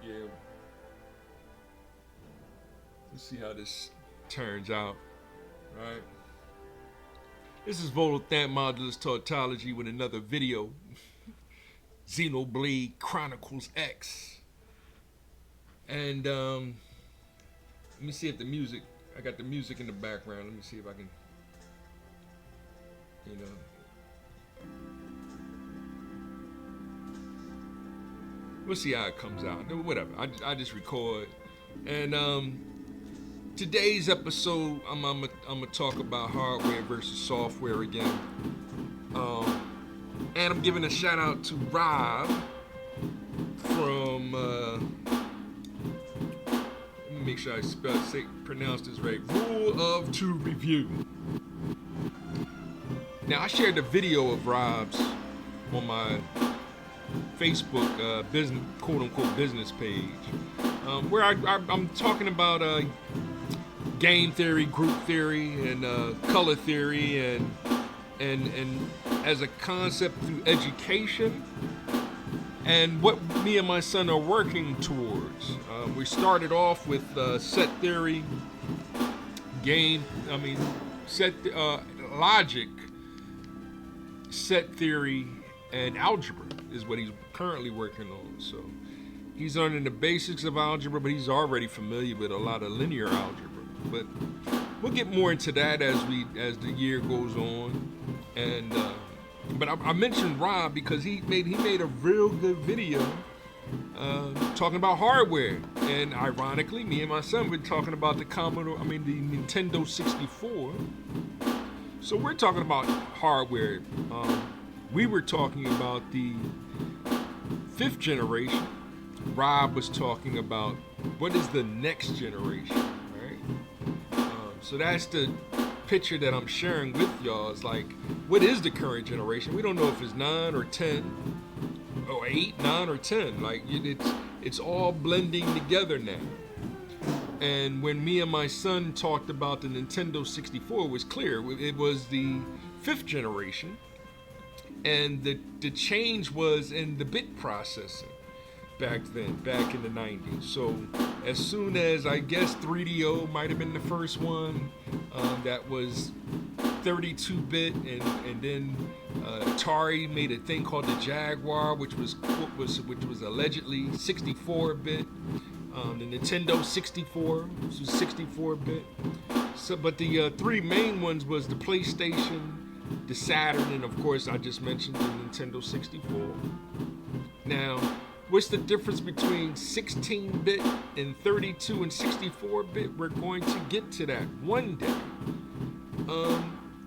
Yeah. Let's see how this turns out. Right. This is Volothan Modulus Tautology with another video. Xenoblade Chronicles X. And let me see if the music. I got the music in the background. Let me see if I can. You know. We'll see how it comes out. Whatever. I just record. And today's episode, I'm gonna talk about hardware versus software again. And I'm giving a shout out to Rob from. Let me make sure I pronounce this right. Rule of Two Review. Now I shared the video of Rob's on my Facebook business, quote unquote, business page, where I'm talking about game theory, group theory, and color theory, and as a concept through education, and what me and my son are working towards. We started off with set theory, set logic, set theory, and algebra is what he's currently working on. So he's learning the basics of algebra, but he's already familiar with a lot of linear algebra. But we'll get more into that as the year goes on. And but I mentioned Rob because he made a real good video talking about hardware. And ironically, me and my son were talking about the Nintendo 64. So we're talking about hardware. We were talking about the 5th generation. Rob was talking about what is the next generation, right? So that's the picture that I'm sharing with y'all. It's like, what is the current generation? We don't know if it's 9 or 10 or 8, 9 or 10. Like it's all blending together now. And when me and my son talked about the Nintendo 64, it was clear. It was the 5th generation. And the change was in the bit processing back then, back in the 90s. So as soon as, I guess, 3DO might have been the first one that was 32-bit, and then Atari made a thing called the Jaguar, which was allegedly 64-bit. The Nintendo 64, which was 64-bit. So, but the three main ones was the PlayStation, the Saturn, and of course I just mentioned the Nintendo 64. Now, what's the difference between 16-bit and 32 and 64-bit? We're going to get to that one day.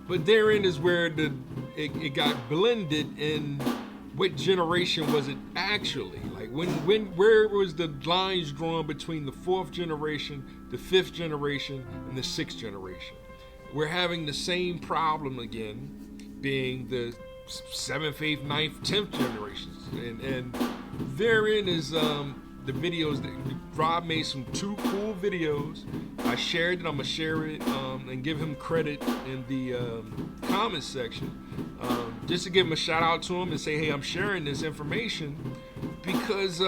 But therein is where it got blended in. What generation was it actually? Like where was the lines drawn between the 4th generation, the 5th generation, and the 6th generation? We're having the same problem again, being the 7th, 8th, 9th, 10th generations. And therein is the videos that Rob made some 2 cool videos. I shared it. I'm gonna share it and give him credit in the comments section, just to give him a shout out to him and say, hey, I'm sharing this information because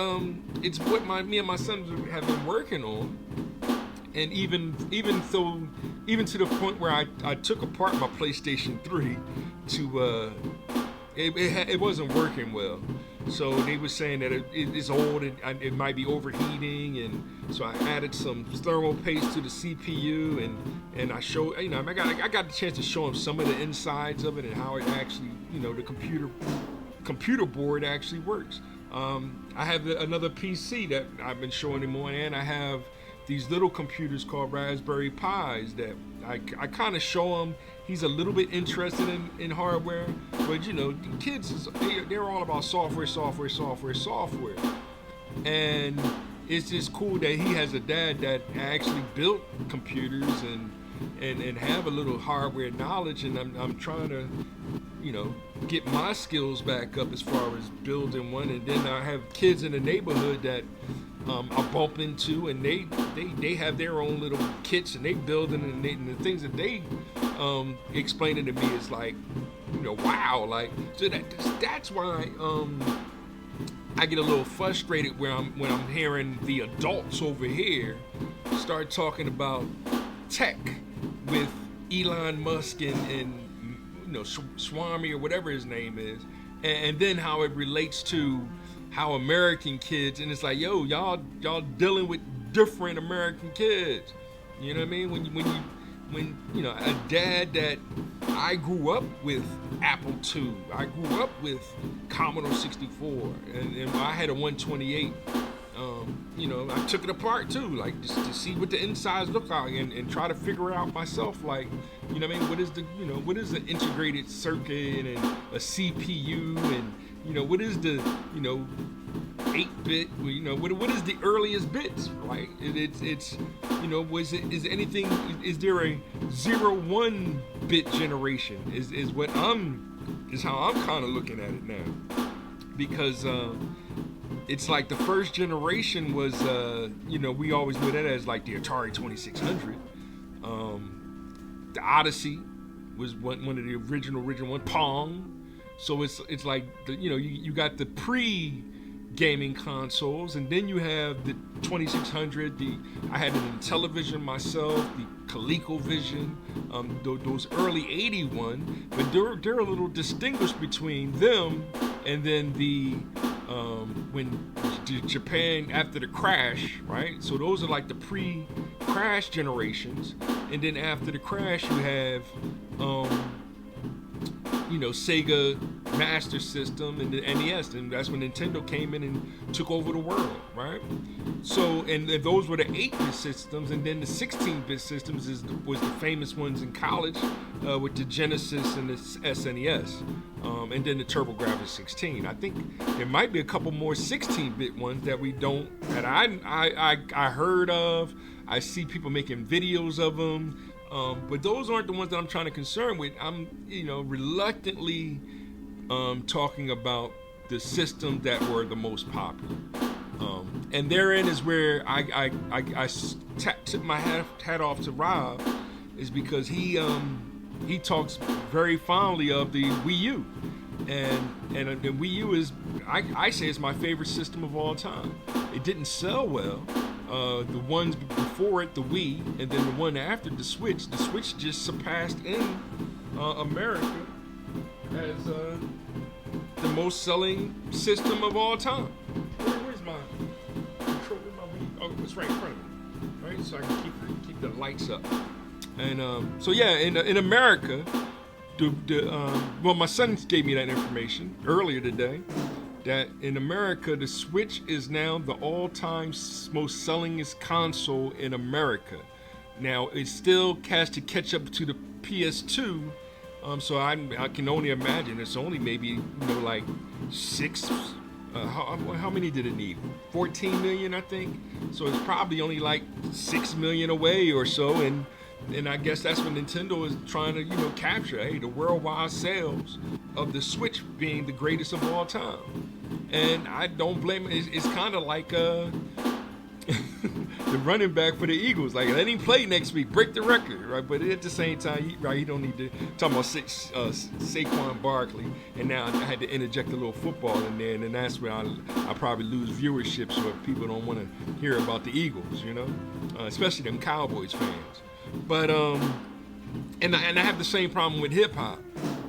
it's what me and my son have been working on. And even to the point where I took apart my PlayStation 3 to it wasn't working well. So they were saying that it's old and it might be overheating, and so I added some thermal paste to the CPU, and I showed, I got the chance to show them some of the insides of it and how it actually, the computer board actually works. I have another PC that I've been showing him on, and I have these little computers called Raspberry Pis that I kind of show him. He's a little bit interested in hardware, but kids, they're all about software. And it's just cool that he has a dad that actually built computers and have a little hardware knowledge, and I'm trying to, get my skills back up as far as building one. And then I have kids in the neighborhood that I bump into, and they have their own little kits, and they building, and the things that they explaining to me is like, wow, like, so that's why I get a little frustrated when I'm hearing the adults over here start talking about tech with Elon Musk and Swami or whatever his name is, and then how it relates to how American kids, and it's like, yo, y'all dealing with different American kids. You know what I mean? When a dad that I grew up with Apple II, I grew up with Commodore 64, and I had a 128. I took it apart too, like just to see what the insides look like, and try to figure it out myself. Like, you know what I mean? What is the integrated circuit and a CPU, and what is the 8-bit? What is the earliest bits? Right? Is there a 0-1 bit generation? Is how I'm kind of looking at it now, because it's like the first generation was, we always knew that as like the Atari 2600. The Odyssey was one of the original one. Pong. So it's like you got the pre-gaming consoles, and then you have the 2600. I had it in television myself, the ColecoVision, those early 81. But they're a little distinguished between them and then when Japan after the crash, right? So those are like the pre-crash generations, and then after the crash you have Sega Master System and the NES, and that's when Nintendo came in and took over the world, right? So, and those were the 8-bit systems, and then the 16-bit systems was the famous ones in college with the Genesis and the SNES, and then the TurboGrafx 16. I think there might be a couple more 16-bit ones that I heard of. I see people making videos of them. But those aren't the ones that I'm trying to concern with. I'm, reluctantly talking about the systems that were the most popular. And therein is where I tip my hat off to Rob, is because he talks very fondly of the Wii U. And the Wii U is, I say, it's my favorite system of all time. It didn't sell well. The ones before it, the Wii, and then the one after, the Switch. The Switch just surpassed in America as the most selling system of all time. Where's my control? Oh, it's right in front of me, right? So I can keep the lights up. And in America, my son gave me that information earlier today, that in America, the Switch is now the all-time most sellingest console in America. Now, it still has to catch up to the PS2, so I can only imagine it's only maybe, like 6, how many did it need? 14 million, I think. So it's probably only like 6 million away or so, and I guess that's what Nintendo is trying to, capture, the worldwide sales of the Switch being the greatest of all time. And I don't blame it. It's kind of like the running back for the Eagles. Like, let him play next week, break the record, right? But at the same time, he don't need to. Talking about Saquon Barkley, and now I had to interject a little football in there, and then that's where I probably lose viewership, so if people don't want to hear about the Eagles, especially them Cowboys fans. But and I have the same problem with hip hop,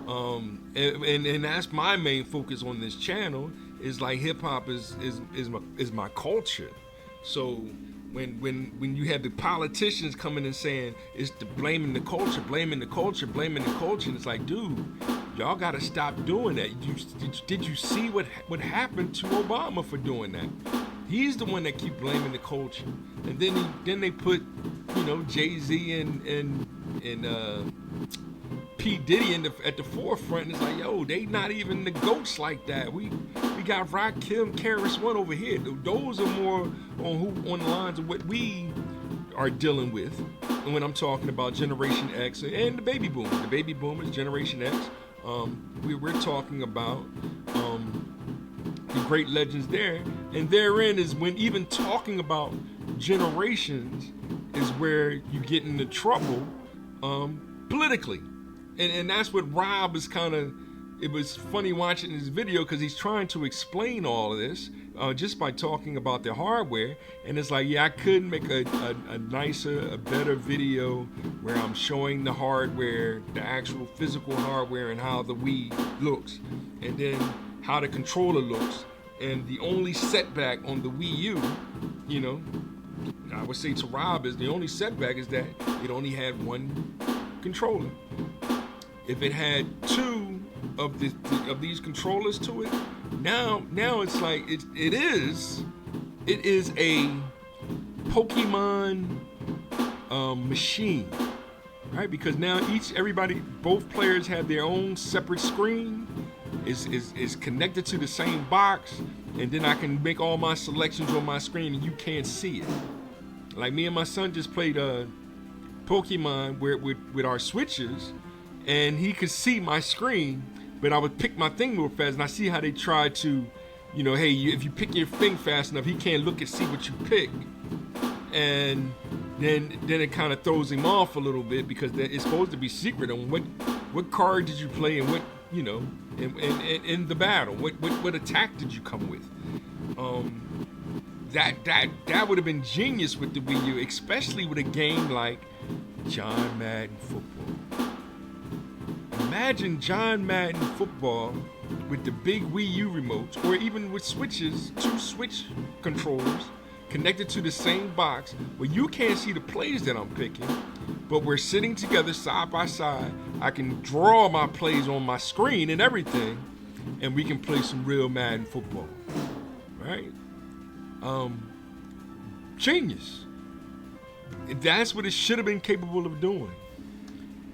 and that's my main focus on this channel. Is like hip hop is my culture. So when you have the politicians coming and saying it's blaming the culture, and it's like, dude, y'all gotta stop doing that. Did you see what happened to Obama for doing that? He's the one that keep blaming the culture, and then they put Jay-Z and P. Diddy at the forefront, and it's like, yo, they not even the goats like that. We got Rakim, KRS-One over here. Those are more on the lines of what we are dealing with. And when I'm talking about Generation X and the baby boomers, Generation X, we're talking about the great legends there. And therein is when even talking about generations is where you get into trouble politically. And that's what Rob is kind of it was funny watching this video because he's trying to explain all of this just by talking about the hardware. And it's like, yeah, I could make a nicer, a better video where I'm showing the hardware, the actual physical hardware, and how the Wii looks, and then how the controller looks. And the only setback on the Wii U, you know, I would say to Rob, is the only setback is that it only had one controller. If it had two of these controllers to it, now it's like it is a Pokemon machine, right? Because now both players have their own separate screen, is connected to the same box, and then I can make all my selections on my screen and you can't see it. Like me and my son just played Pokemon with our switches, and he could see my screen, but I would pick my thing real fast, and I see how they try to, you know, hey, if you pick your thing fast enough, he can't look and see what you pick, and then it kind of throws him off a little bit because it's supposed to be secret on what card did you play and what, you know, in the battle, what attack did you come with. That would have been genius with the Wii U, especially with a game like John Madden Football. Imagine John Madden Football with the big Wii U remotes, or even with switches, 2 Switch controllers connected to the same box, where you can't see the plays that I'm picking, but we're sitting together side by side. I can draw my plays on my screen and everything, and we can play some real Madden Football, right? Genius. That's what it should have been capable of doing.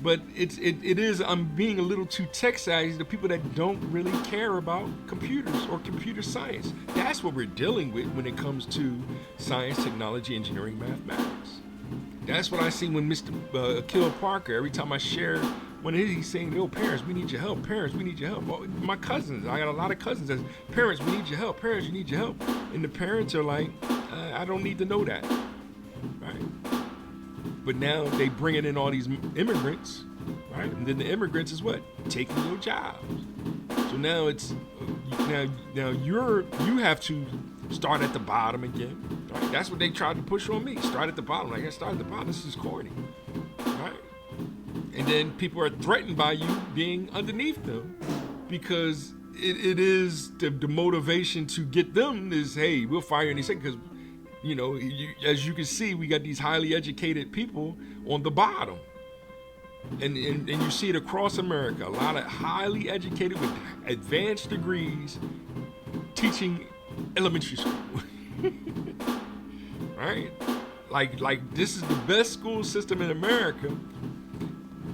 But it is, I'm being a little too tech savvy to people that don't really care about computers or computer science. That's what we're dealing with when it comes to science, technology, engineering, mathematics. That's what I see when Mr. Akil Parker, every time I share one of his, he's saying, "Yo, parents, we need your help. Parents, we need your help." Well, my cousins, I got a lot of cousins that, "Parents, we need your help. Parents, you need your help." And the parents are like, I don't need to know that, right? But now they bringing in all these immigrants, right? And then the immigrants is what? Taking your jobs. So now it's now you have to start at the bottom again, right? That's what they tried to push on me. Start at the bottom. Like, I started at the bottom. This is corny, right? And then people are threatened by you being underneath them, because it is the motivation to get them is, hey, we'll fire you in a second, because, you know, as you can see, we got these highly educated people on the bottom. And you see it across America, a lot of highly educated with advanced degrees teaching elementary school. Right? Like this is the best school system in America,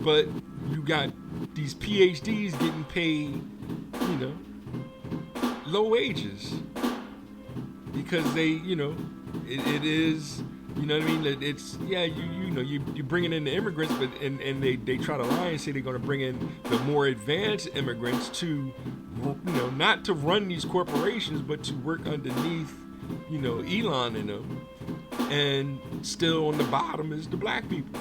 but you got these PhDs getting paid, you know, low wages, because they, you know, it is, you know what I mean? It's, yeah, you know, you bringing in the immigrants, but and they try to lie and say they're going to bring in the more advanced immigrants to, you know, not to run these corporations, but to work underneath, you know, Elon and them. And still on the bottom is the black people,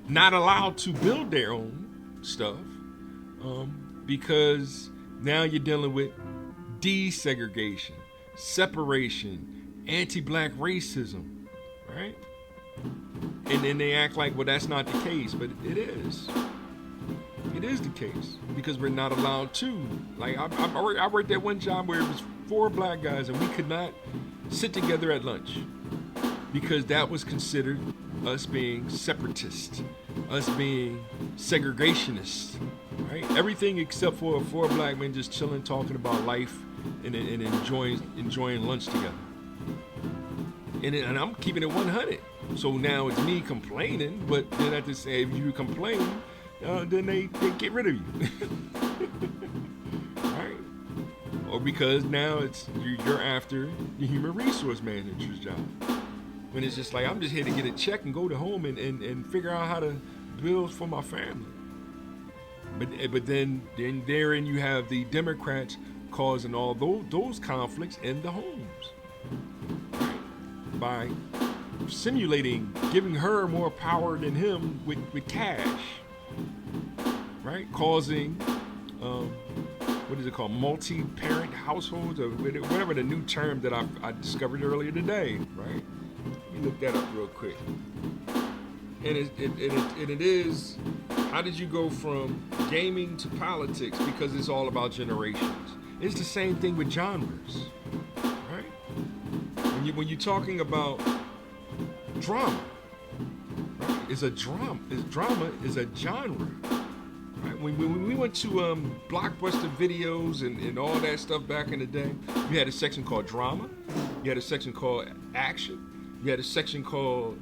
not allowed to build their own stuff, because now you're dealing with desegregation, separation, anti-black racism, right? And then they act like, well, that's not the case, but it is. It is the case, because we're not allowed to. Like, I worked at one job where it was 4 black guys, and we could not sit together at lunch, because that was considered us being separatists, us being segregationists, right? Everything except for 4 black men just chilling, talking about life, and enjoying lunch together. And I'm keeping it 100. So now it's me complaining, but then at the same, if you complain, then they get rid of you. Right? Or because now you're after the human resource manager's job. When it's just like, I'm just here to get a check and go to home and figure out how to build for my family. But then therein you have the Democrats causing all those conflicts in the homes, right? By simulating, giving her more power than him with cash, right? Causing what is it called, multi-parent households, or whatever the new term that I discovered earlier today, right? Let me look that up real quick. And it is, how did you go from gaming to politics? Because it's all about generations. It's the same thing with genres, right? When you're talking about drama, right? Drama is a genre. Right? When we went to Blockbuster videos and all that stuff back in the day, you had a section called drama, you had a section called action, you had a section called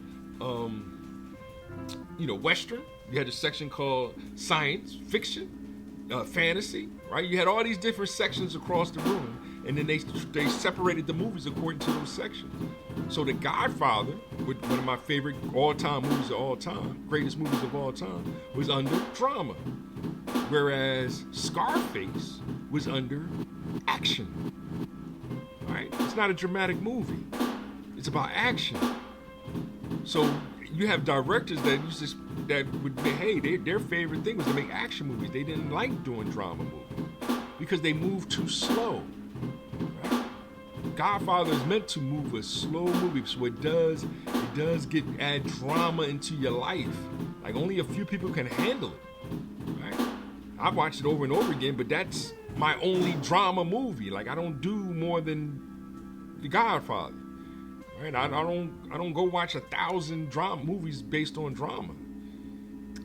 Western. You had a section called science fiction, fantasy, right? You had all these different sections across the room, and then they separated the movies according to those sections. So The Godfather, with one of my favorite all-time movies of all time, greatest movies of all time, was under drama, whereas Scarface was under action. Right? It's not a dramatic movie. It's about action. So you have directors that would be, hey, their favorite thing was to make action movies. They didn't like doing drama movies because they moved too slow. Right? Godfather is meant to move a slow movie, so it does add drama into your life. Like only a few people can handle it. Right? I've watched it over and over again, but that's my only drama movie. Like I don't do more than The Godfather. Right? I don't go watch 1,000 drama movies based on drama,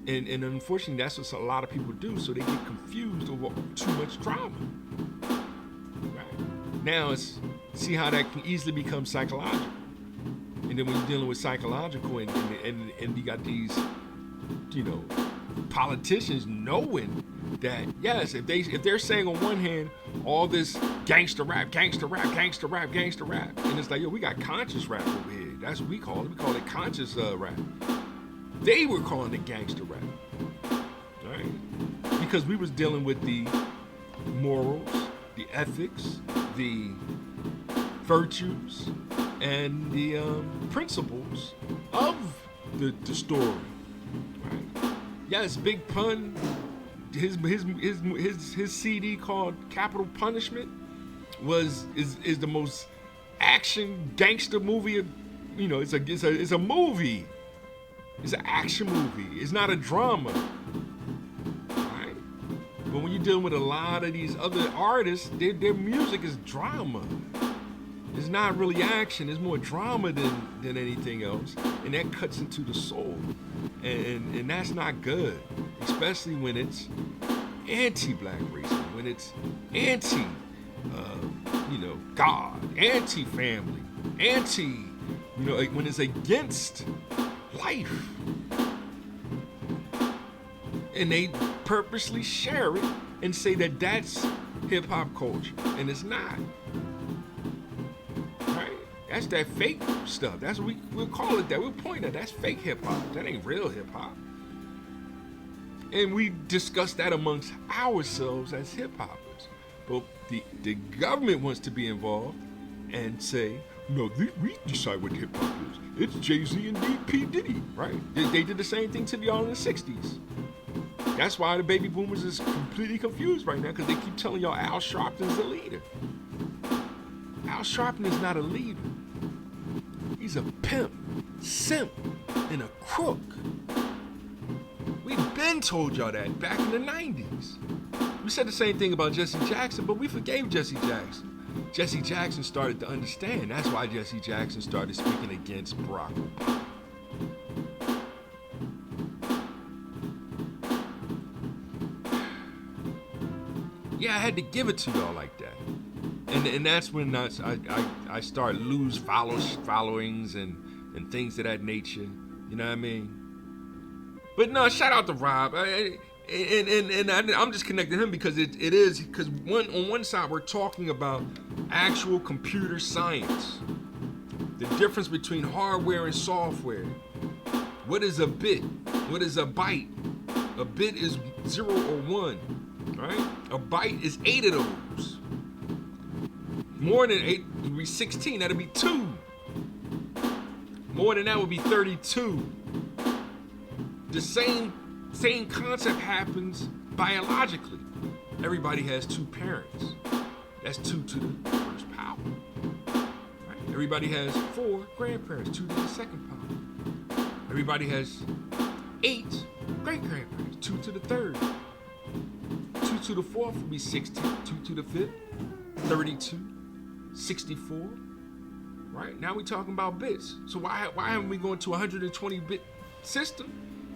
and unfortunately that's what a lot of people do. So they get confused over too much drama. Right? Now see how that can easily become psychological, and then when you're dealing with psychological and you got these, politicians knowing that yes, if they're saying on one hand all this gangster rap, and it's like, yo, we got conscious rap over here. That's what we call it. We call it conscious rap. They were calling it gangster rap, right? Because we was dealing with the morals, the ethics, the virtues, and the principles of the story, right? Yes, Big Pun. His CD called Capital Punishment is the most action gangster movie. It's a movie. It's an action movie. It's not a drama. Right? But when you're dealing with a lot of these other artists, their music is drama. It's not really action. It's more drama than anything else, and that cuts into the soul, and that's not good, especially when it's anti-black racism, when it's anti, God, anti-family, when it's against life, and they purposely share it and say that that's hip hop culture, and it's not. That's that fake stuff. That's what we'll call it that. We'll point at that's fake hip hop. That ain't real hip hop. And we discuss that amongst ourselves as hip hoppers. But the government wants to be involved and say, no, we decide what hip hop is. It's Jay-Z and P. Diddy, right? They did the same thing to y'all in the 60s. That's why the baby boomers is completely confused right now, because they keep telling y'all Al Sharpton's the leader. Al Sharpton is not a leader. He's a pimp, simp, and a crook. We've been told y'all that back in the 90s. We said the same thing about Jesse Jackson, but we forgave Jesse Jackson. Jesse Jackson started to understand. That's why Jesse Jackson started speaking against Barack Obama. Yeah, I had to give it to y'all like that. And that's when I start lose followings and things of that nature. You know what I mean? But no, shout out to Rob. I'm just connecting him because it is, because on one side we're talking about actual computer science. The difference between hardware and software. What is a bit? What is a byte? A bit is 0 or 1, right? A byte is 8 of those. More than 8 would be 16. That'd be 2. More than that would be 32. The same concept happens biologically. everybody has 2 parents. That's 2 to the first power. Right? Everybody has 4 grandparents, 2 to the second power. Everybody has 8 great-grandparents, 2 to the third. 2 to the fourth would be 16, 2 to the fifth, 32, 64. Right? Now we're talking about bits. So why haven't we gone to a 120-bit system?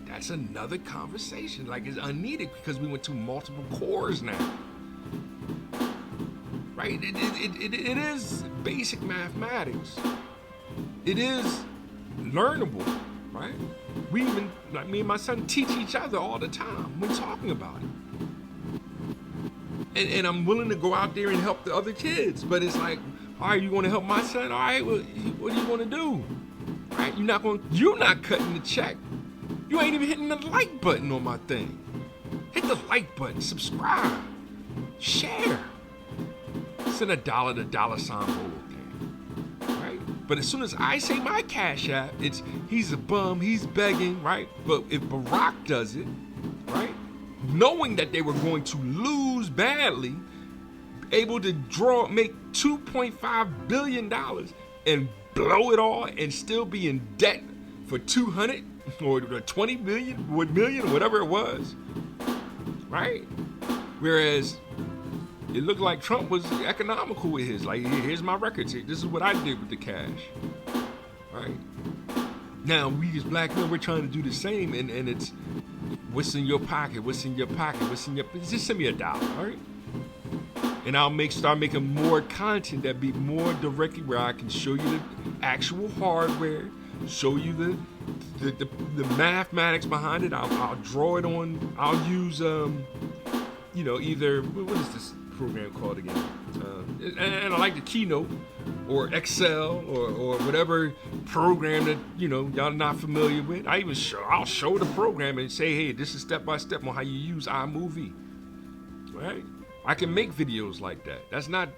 That's another conversation. Like, it's unneeded because we went to multiple cores now. Right? It is basic mathematics. It is learnable, right? We even, like me and my son, teach each other all the time when talking about it. And I'm willing to go out there and help the other kids, but it's like, all right, you want to help my son? All right, well, what do you want to do? All right, you're not cutting the check. You ain't even hitting the like button on my thing. Hit the like button, subscribe, share. Send $1 to $sign thing, right? But as soon as I say my Cash App, he's a bum, he's begging, right? But if Barack does it, right, knowing that they were going to lose badly, able to make $2.5 billion and blow it all and still be in debt for 200 or 20 million, whatever it was, right? Whereas it looked like Trump was economical with his, like, here's my records, this is what I did with the cash, right? Now we as black men, we're trying to do the same, and it's what's in your pocket, what's in your pocket, what's in your, just send me $1, all right? And I'll start making more content that be more directly where I can show you the actual hardware, show you the mathematics behind it. I'll draw it on. I'll use either what is this program called again? And I like the Keynote or Excel or whatever program that y'all not familiar with. I'll show the program and say, hey, this is step by step on how you use iMovie, right? I can make videos like that. That's not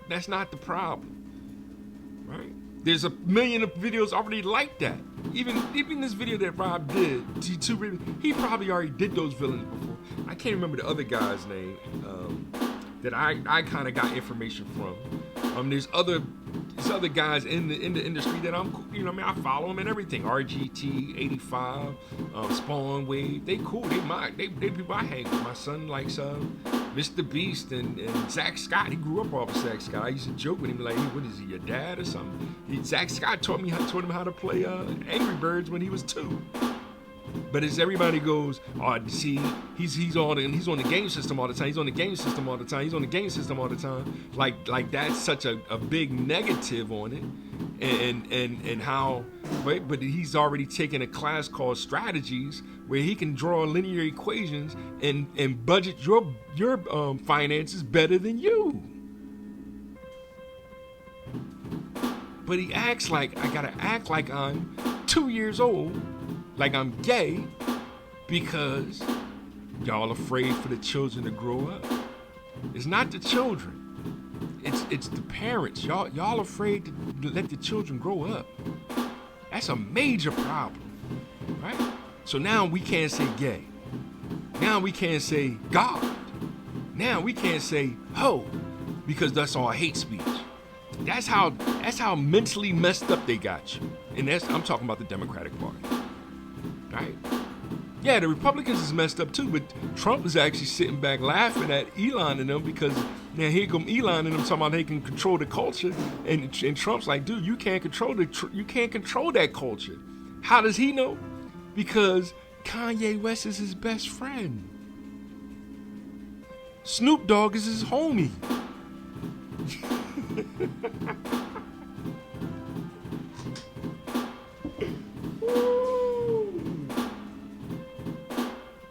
the problem, right? There's a million of videos already like that. Even this video that Rob did, he probably already did those villains before. I can't remember the other guy's name that I kind of got information from. There's other guys in the industry that I follow them and everything. RGT 85, Spawn Wave, they cool. They people I hang with. My son likes Mr. Beast and Zach Scott. He grew up off of Zach Scott. I used to joke with him like, hey, what is he, your dad or something? Zach Scott taught him how to play Angry Birds when he was 2. But as everybody goes, oh, see, he's on the game system all the time. He's on the game system all the time. He's on the game system all the time. Like that's such a big negative on it, and how, right? But he's already taken a class called Strategies, where he can draw linear equations and budget your finances better than you. But he acts like I gotta act like I'm 2 years old. Like I'm gay because y'all afraid for the children to grow up. It's not the children. It's the parents. Y'all afraid to let the children grow up. That's a major problem, right? So now we can't say gay. Now we can't say God. Now we can't say ho, because that's all hate speech. That's how mentally messed up they got you. And I'm talking about the Democratic Party. Right? Yeah, the Republicans is messed up too, but Trump is actually sitting back laughing at Elon and them, because now here come Elon and them talking about they can control the culture, and Trump's like, dude, you can't control that culture. How does he know? Because Kanye West is his best friend. Snoop Dogg is his homie.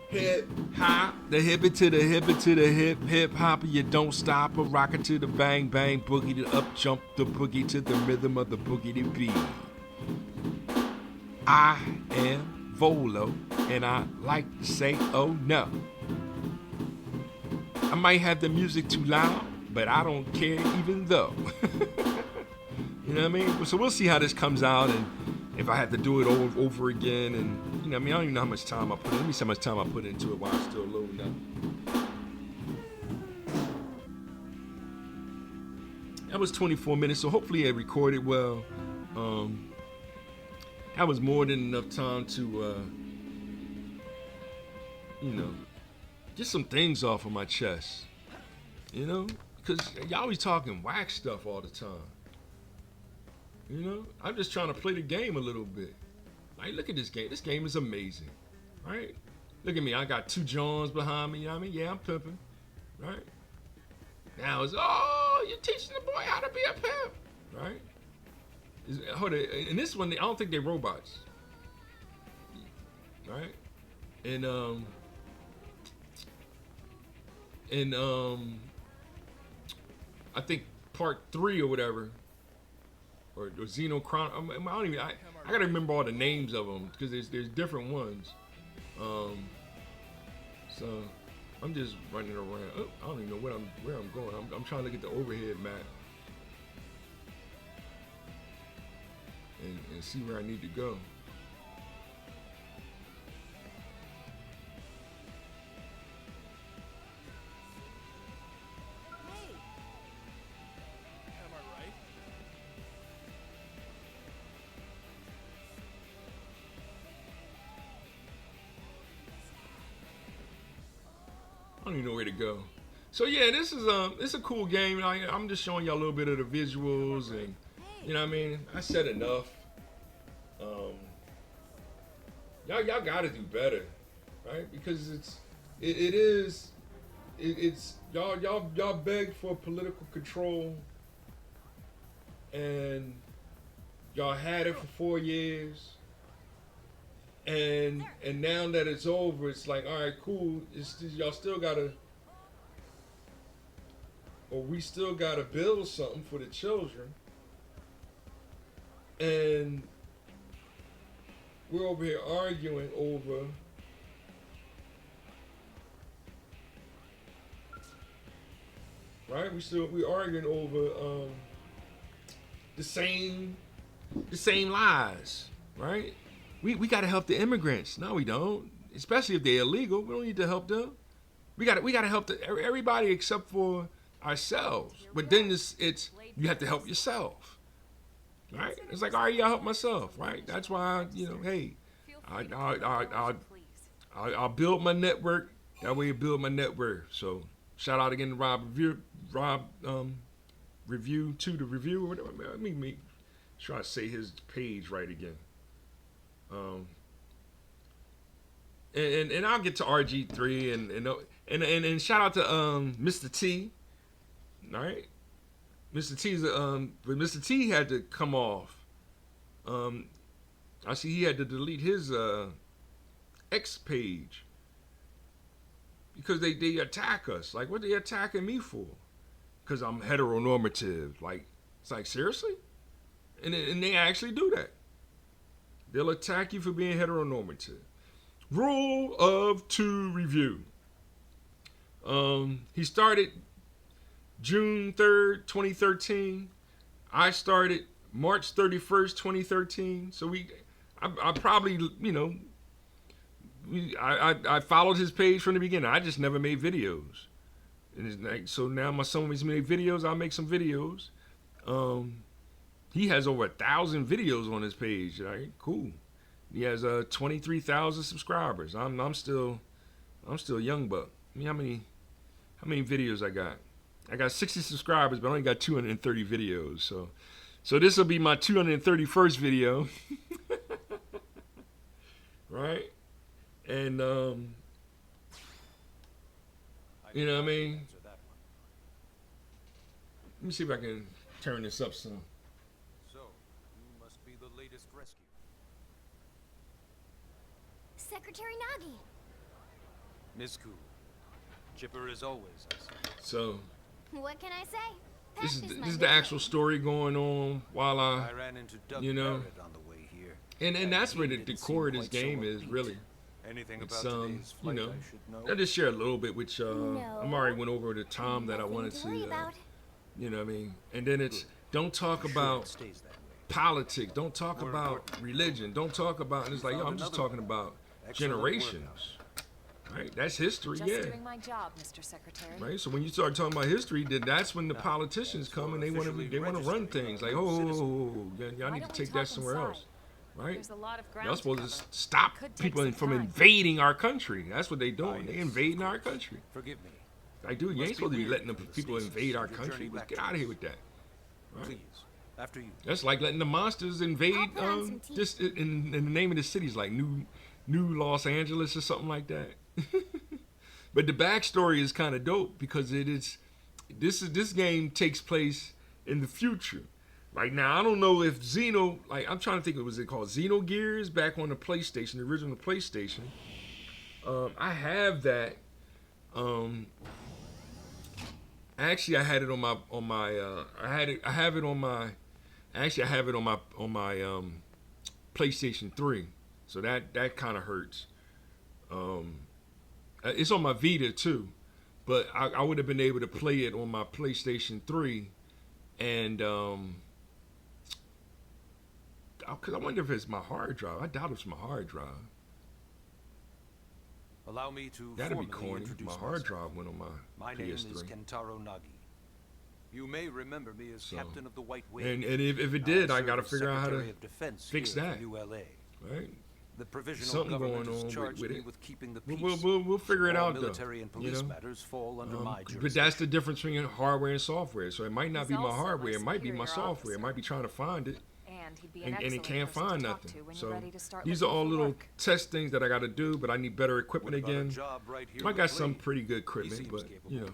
Hip hop, the hip it to the hip it to the hip hop, you don't stop, a rocket to the bang bang boogie, to up jump the boogie to the rhythm of the boogie to beat. I am Volo, and I like to say oh no. I might have the music too loud, but I don't care even though. You know what I mean? So we'll see how this comes out, and if I have to do it over again, and I don't even know how much time I put in. Let me see how much time I put into it while I'm still loading up. That was 24 minutes, so hopefully I recorded well. That was more than enough time to, you know, get some things off of my chest. You know, because y'all always talking whack stuff all the time. You know, I'm just trying to play the game a little bit. Like, look at this game. This game is amazing, right? Look at me. I got 2 Johns behind me. You know what I mean? Yeah, I'm pimping, right? Now it's, oh, you're teaching the boy how to be a pimp, right? Hold on. And this one, I don't think they're robots, right? And I think part 3 or whatever, or Chronicles. I don't even. I gotta remember all the names of them because there's different ones. So I'm just running around. Oh, I don't even know where I'm going. I'm trying to get the overhead map and see where I need to go. I don't even know where to go. So yeah, this is it's a cool game. I'm just showing y'all a little bit of the visuals, and you know what I mean. I said enough. Y'all gotta do better, right? Because it's y'all beg for political control, and y'all had it for 4 years. And now that it's over, it's like, all right, cool. Y'all still gotta, or we still gotta build something for the children. And we're over here arguing over right. We arguing over the same lies, right? We got to help the immigrants. No, we don't. Especially if they're illegal. We don't need to help them. We got to help everybody except for ourselves. But then it's you have to help yourself, right? It's like, all right, I'll help myself, right? That's why, hey, I'll build my network. That way, you build my network. So shout out again to Rob Review to the Review or whatever. Let me try to say his page right again. And I'll get to RG3 and shout out to Mr. T. All right, Mr. T's but Mr. T had to come off. I see he had to delete his X page because they attack us. Like, what are they attacking me for? Because I'm heteronormative. Like, it's like, seriously? And they actually do that. They'll attack you for being heteronormative. Rule of 2 review. He started June 3rd, 2013. I started March 31st, 2013. So I probably, I followed his page from the beginning. I just never made videos. And it's like, so now my son has made videos. I'll make some videos. He has over 1,000 videos on his page. Right? Cool. He has 23,000 subscribers. I'm still young buck. I mean, how many videos I got? I got 60 subscribers, but I only got 230 videos. So this will be my 231st video. Right? And you know what I mean? Let me see if I can turn this up some. Secretary Nagi. Miss Cool. Chipper is always us. So what can I say? This is the actual story going on while I ran into Doug you know, on the way here. and that's where the core of this game is really. Anything It's about today's you flight know, I should know? I just share a little bit with y'all. No. I'm already went over the time that I wanted to, you know what I mean? And then it's don't talk about politics, don't talk about religion, don't talk about, and it's like, yo, I'm just talking about generations. Right? That's history, Just yeah. doing my job, Mr. Secretary. Right? So when you start talking about history, then that's when the politicians come and they want to run things like, oh, y'all need to take that somewhere else. Right? There's a lot of ground Y'all supposed to to cover. stop Could take people some from time. invading our country. That's what they doing. They yes, invading our country. Forgive me. Like, dude, you Must ain't be supposed to be weird letting the from the people stasis invade our of your country. journey back Get to out of here us. with that. Right? Please, after you. That's like letting the monsters invade I'll put on some tea. just in the name of the cities, like New Los Angeles or something like that. But the backstory is kind of dope because this game takes place in the future. Like now, I don't know if I'm trying to think, was it called Xenogears back on the PlayStation, the original PlayStation? I have that. Actually, I had it on my I have it on my PlayStation 3. So that kind of hurts. It's on my Vita too, but I would have been able to play it on my PlayStation 3, and because I wonder if it's my hard drive. I doubt it's my hard drive. Allow me to That'd be formally corny. introduce My hard myself. drive went on my name is PS3. Kentaro Nagi. You may remember me as So, captain of the White Wing. And if it did, I gotta figure out how to fix that. Right? The provisional Something government going has on charged with me it. with keeping the peace. We'll figure it All out though. military and police matters fall under my But jurisdiction. that's the difference between hardware and software. So it might not He's be my also hardware. my It might be my superior software. It might be trying to find it. And he'd be And it excellent can't person to find talk nothing. to when So you're ready to start these are looking all for little work. test things that I got to do. But I need better equipment What about a again. job right here I with got some Blade? pretty good He equipment, seems but capable. you know.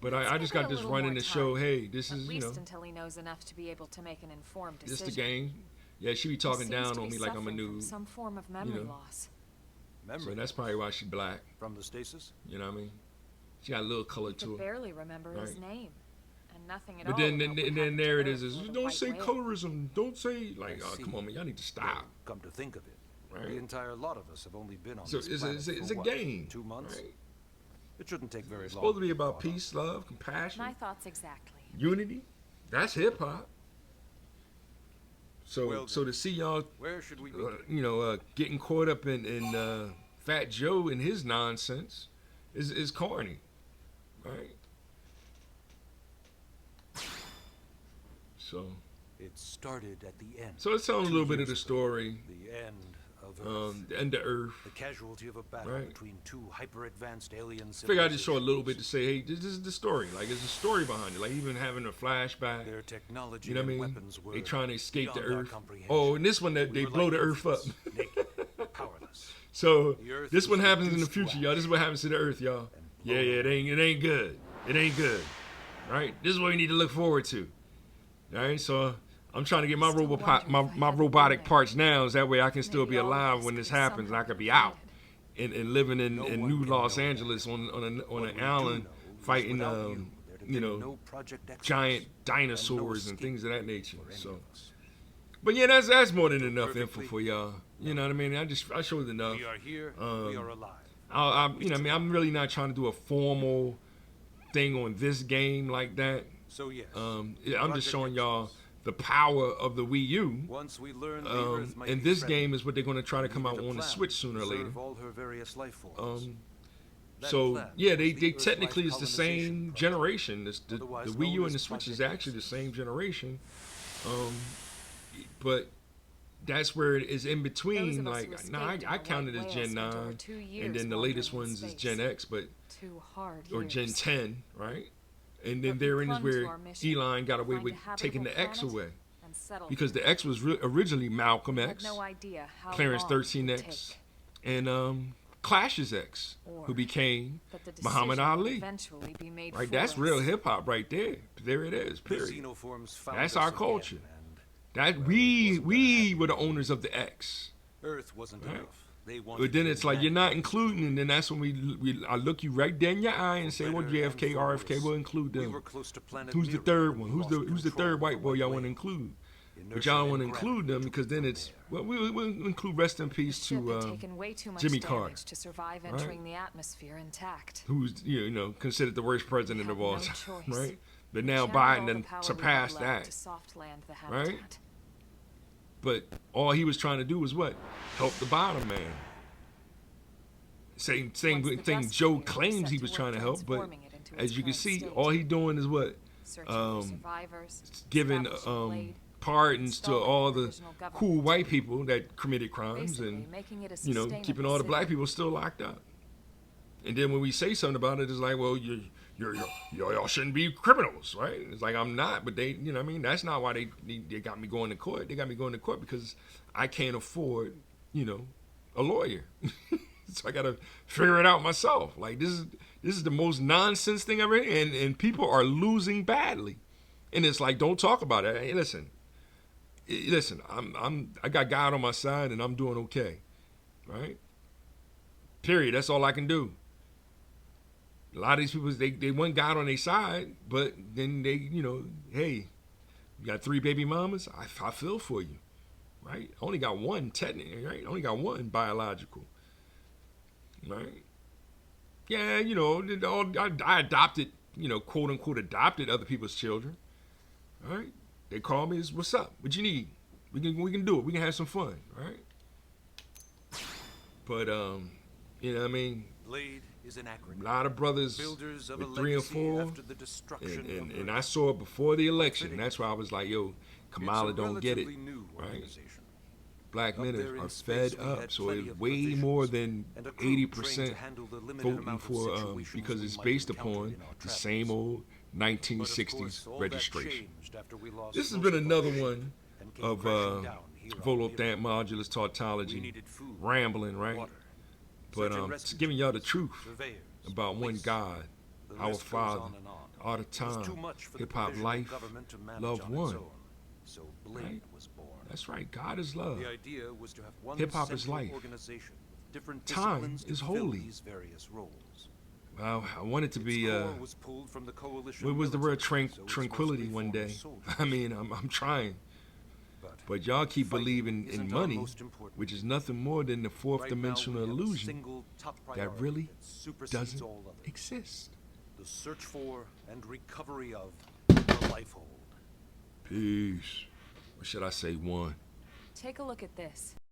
But Let's I give just it got a this little running more to show, time. hey, this At is, least you know, until he knows enough to be able to make an informed this decision. the game. Yeah, she be He talking seems down to on be me like I'm a suffering from noob. some form of memory know. loss. Memory So that's probably why she black. from the stasis. You know what I mean? She got a little color He to could her. barely remember his Right. name, and nothing at But all. then, about then, what then happened there to it is. Earth or the Don't White say Whale. colorism. Don't say like, I oh, see. come on, man, y'all need to stop. Come to think of it, Right? the entire lot of us have only been on So this it's planet a for what, game. 2 months. Right? It shouldn't take very It's long. supposed to be get about caught up. peace, love, compassion, My thoughts exactly. unity. That's hip hop. So Well, so to see y'all, Where should we begin? getting caught up in Fat Joe and his nonsense is corny, right? So It started at the end. let's tell them a 2 little bit of years the ago. story. The end of Earth. The end of Earth. The casualty of a battle Right. between 2 hyper-advanced alien Figure I just show a little civilizations. bit to say, hey, this is the story. Like, there's a story behind it. Like, even having a flashback. Their technology You know what I and mean? weapons were They trying to escape the beyond our Earth. comprehension. Oh, and this one, they We were blow like the Earth up. infants, naked, powerless. So The Earth this one was happens in the reduced to future, y'all. This is what happens to the Earth, y'all. and Yeah, blown yeah, it ain't good. It ain't good. Right? This is what we need to look forward to. All right, so I'm trying to get my Still robot wonder if I my hadn't robotic been there. parts now, so that way I can still Maybe be all of alive this when could this be happens, and I somehow could be out prevented. and living in No in one New can Los know that. Angeles on What an we do island know is fighting without there'd have been no Project Exodus giant and dinosaurs no and things of that nature. for any So, of us. but yeah, that's more than enough info Perfectly. for y'all. You know what I mean? I showed enough. We are here. We are alive. I'm really not trying to do a formal thing on this game like that. So yes. I'm Project just showing y'all Exodus. the power of the Wii U. Once we learn the Earth might And be this friendly, game is what they're going to try to we come out needed a on the plan Switch to sooner or later. preserve all her various life forms. That So plan yeah, was they the technically Earthwide it's the same colonization project, generation. The otherwise Wii U known and the as Switch is Project actually the Exodus. same generation. But that's where it is in Those between. of us Like, who nah, escaped in I the counted White as Whale Gen spent over 9, 2 and years then the wandering latest in ones is space. Gen X, but 2 hard or years. Gen 10, right? And then But we therein is clung to where our mission, Elon got away find with a taking the habitable X planet away, and settle because here. the X was originally Malcolm We had X, no idea how Clarence long it would 13X, take, and Clash's X, or who became that the Muhammad decision would Ali. eventually be made Right, for that's us. real hip hop right there. There it is. The Period. xenoforms found That's us our again, culture. and That well, it we wasn't that happy. were the owners of the X. Earth wasn't Right. enough. They wanted But then to it's like you're not invent including, and then that's when I look you right there in your eye and say, well, better and JFK, for RFK, worse. we'll include We them. were close to planet Who's the Mira third when one? we Who's the lost third control white of boy the y'all White want to Whale. include? But Inertia y'all don't want to and include them gravity because took then from it's there. well, we'll include rest in The peace ship had to taken way too much Jimmy damage Carter, to survive right? entering the atmosphere intact. who's considered the worst president We of had all no time, choice. right? But We now channeled all Biden the done power we had surpassed left that. to soft land the Right? habitat. But all he was trying to do was what? Help the bottom man. Same Once the thing. dust Joe cleared, we're claims set he to was work trying to help, but transforming it into its as you can current see, state. all he doing is what Searching for survivors, giving establishing Blade, pardons to installing all a the provisional government. cool white people that committed crimes, Basically, and making it a you know, keeping sustainable all the black city. people still locked up. And then when we say something about it, it's like, well, y'all shouldn't be criminals, right? It's like, I'm not, but they, you know what I mean? That's not why they got me going to court. They got me going to court because I can't afford, you know, a lawyer. So I got to figure it out myself. Like, this is the most nonsense thing ever, and people are losing badly. And it's like, don't talk about it. Hey, listen, I got God on my side, and I'm doing okay, right? Period. That's all I can do. A lot of these people, they want God on their side, but then they, you know, hey, you got 3 baby mamas? I feel for you, right? I only got one technically, right? I only got one biological, right? Yeah, you know, I adopted, you know, quote unquote adopted other people's children, right? They call me, what's up? What you need? We can do it. We can have some fun, right? But you know what I mean? Blade is an acronym. A lot of brothers Builders of with a 3 and legacy 4, after the destruction of and Earth. I saw it before the election. That's why I was like, yo, Kamala It's a don't get it, relatively new right? organization. Black Up men there in are space, fed we up, had so plenty it's of way provisions more than and a crew trained 80% to handle the limited voting amount of for situations because we it's might based encounter upon in our the same travels. old But of 1960s course, all that registration. changed after we lost This has most been of our another ship one and came of crashing down here on Volopthamp Mira. modulus We tautology, needed food, rambling, right? water, But search and just rescue giving y'all the teams, truth surveyors, about one police. God, The our list goes Father, on and on. all the It was too time, much for the hip-hop provisional life, government to manage love on one. its own. So Blade Right? was born. That's right, God is love. The idea was to have one Hip-hop is central life. organization with different Time disciplines to is fill holy. these various roles. Well, I want it to Its be, core was pulled from the coalition what was the word military, so it's tranquility mostly one former day? soldiers. I mean, I'm trying. But y'all keep fighting believing in isn't our money, most important which is nothing more than the fourth Right now, dimensional we have a illusion single top that priority really that supersedes doesn't all others. exist. The search for and recovery of the Lifehold. Peace. Or should I say one? Take a look at this.